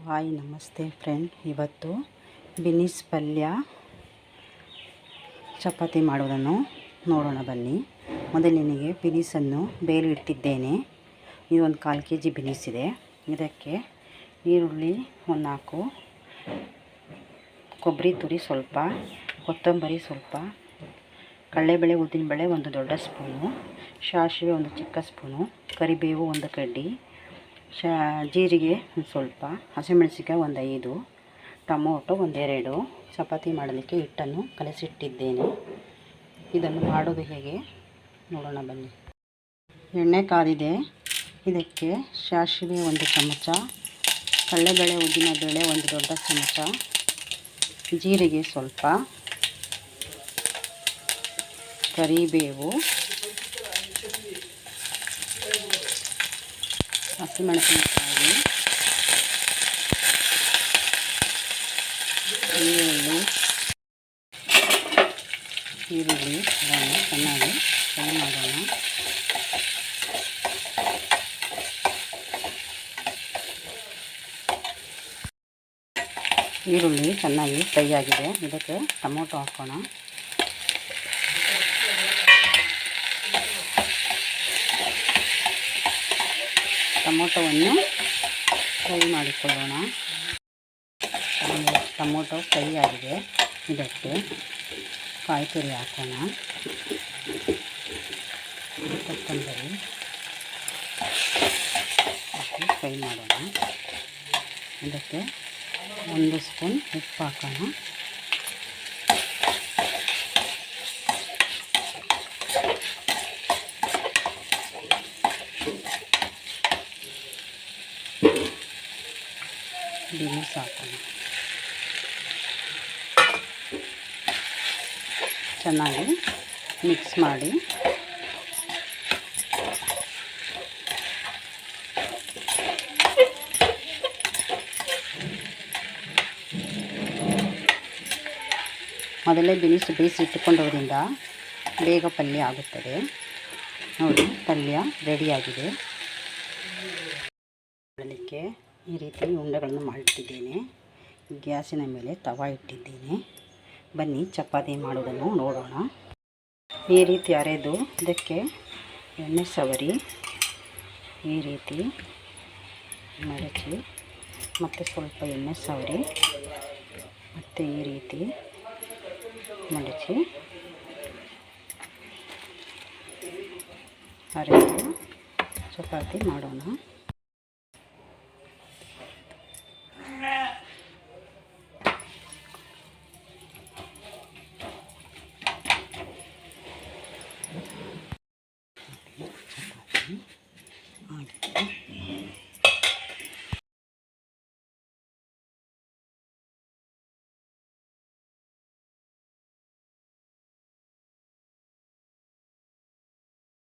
Hi ನಮಸ್ತೆ friend. ಇವತ್ತು beans ಪಲ್ಯ ಚಪಾತಿ ಮಾಡೋದನ್ನು ನೋಡೋಣ ಬನ್ನಿ. ಮೊದಲಿನಿಗೆ ಬಿನಿಸನ್ನು ಬೇರೆ ಇಟ್ಟಿದ್ದೇನೆ. ಇದು ಒಂದು 1/4 kg ಬಿನಿಸ್ ಇದೆ. ಇದಕ್ಕೆ ಈರುಳ್ಳಿ ಒಂದು 4, ಕೊಬ್ಬರಿ ತುರಿ ಸ್ವಲ್ಪ, ಕೊತ್ತಂಬರಿ ಸ್ವಲ್ಪ, ಕಡಲೆಬೇಳೆ ಉದ್ದಿನಬೇಳೆ ಒಂದು ದೊಡ್ಡ ಸ್ಪೂನು, ಸಾಸಿವೆ ಒಂದು ಚಿಕ್ಕ ಸ್ಪೂನು, ಕರಿಬೇವು ಒಂದು ಕಡ್ಡಿ, ಜೀರಿಗೆ ಒಂದು ಸ್ವಲ್ಪ, ಹಸಿಮೆಣಸಿನಕಾಯಿ ಒಂದು 5, ಟೊಮೊಟೊ ಒಂದು 2. ಚಪಾತಿ ಮಾಡಲಿಕ್ಕೆ ಹಿಟ್ಟನ್ನು ಕಲಸಿಟ್ಟಿದ್ದೇನೆ. ಇದನ್ನು ಮಾಡೋದು ಹೇಗೆ ನೋಡೋಣ ಬನ್ನಿ. ಎಣ್ಣೆ ಕಾದಿದೆ. ಇದಕ್ಕೆ ಸಾಸಿವೆ ಒಂದು ಚಮಚ, ಕಡಲೆಬೇಳೆ ಉದ್ದಿನಬೇಳೆ ಒಂದು ದೊಡ್ಡ ಚಮಚ, ಜೀರಿಗೆ ಸ್ವಲ್ಪ, ಕರಿಬೇವು, ಹಸಿಮೆಣಸಿನಕಾಯಿ, ಈರುಳ್ಳಿ ಇದನ್ನು ಚೆನ್ನಾಗಿ ಫ್ರೈ ಮಾಡೋಣ. ಈರುಳ್ಳಿ ಚೆನ್ನಾಗಿ ಫ್ರೈ ಆಗಿದೆ. ಇದಕ್ಕೆ ಟೊಮೊಟೊ ಹಾಕೋಣ. ಟೊಮೊಟೊವನ್ನು ಫ್ರೈ ಮಾಡಿಕೊಳ್ಳೋಣ. ಟೊಮೊಟೊ ಫ್ರೈ ಆಗಿದೆ. ಇದಕ್ಕೆ ಕಾಯಿ ತುರಿ ಹಾಕೋಣ, ಕೊತ್ತಂಬರಿ ಹಾಕಿ ಫ್ರೈ ಮಾಡೋಣ. ಇದಕ್ಕೆ 1 ಸ್ಪೂನ್ ಉಪ್ಪು ಹಾಕೋಣ. ಬಿನಿಸ್ ಹಾಕೋಣ. ಚೆನ್ನಾಗಿ ಮಿಕ್ಸ್ ಮಾಡಿ ಮೊದಲೇ ಬಿನಿಸ್ ಬೇಯಿಸಿ ಇಟ್ಟುಕೊಂಡೋದ್ರಿಂದ ಬೇಗ ಪಲ್ಯ ಆಗುತ್ತದೆ. ನೋಡಿ, ಪಲ್ಯ ರೆಡಿಯಾಗಿದೆ. ಮಾಡಲಿಕ್ಕೆ ಈ ರೀತಿ ಉಂಡೆಗಳನ್ನು ಮಾಡಿಟ್ಟಿದ್ದೇನೆ. ಗ್ಯಾಸಿನ ಮೇಲೆ ತವಾ ಇಟ್ಟಿದ್ದೇನೆ. ಬನ್ನಿ ಚಪಾತಿ ಮಾಡೋದನ್ನು ನೋಡೋಣ. ಈ ರೀತಿ ಅರೆದು ಇದಕ್ಕೆ ಎಣ್ಣೆ ಸವರಿ ಈ ರೀತಿ ಮಡಚಿ, ಮತ್ತು ಸ್ವಲ್ಪ ಎಣ್ಣೆ ಸವರಿ, ಮತ್ತು ಈ ರೀತಿ ಮಡಚಿ ಅರೆದು ಚಪಾತಿ ಮಾಡೋಣ.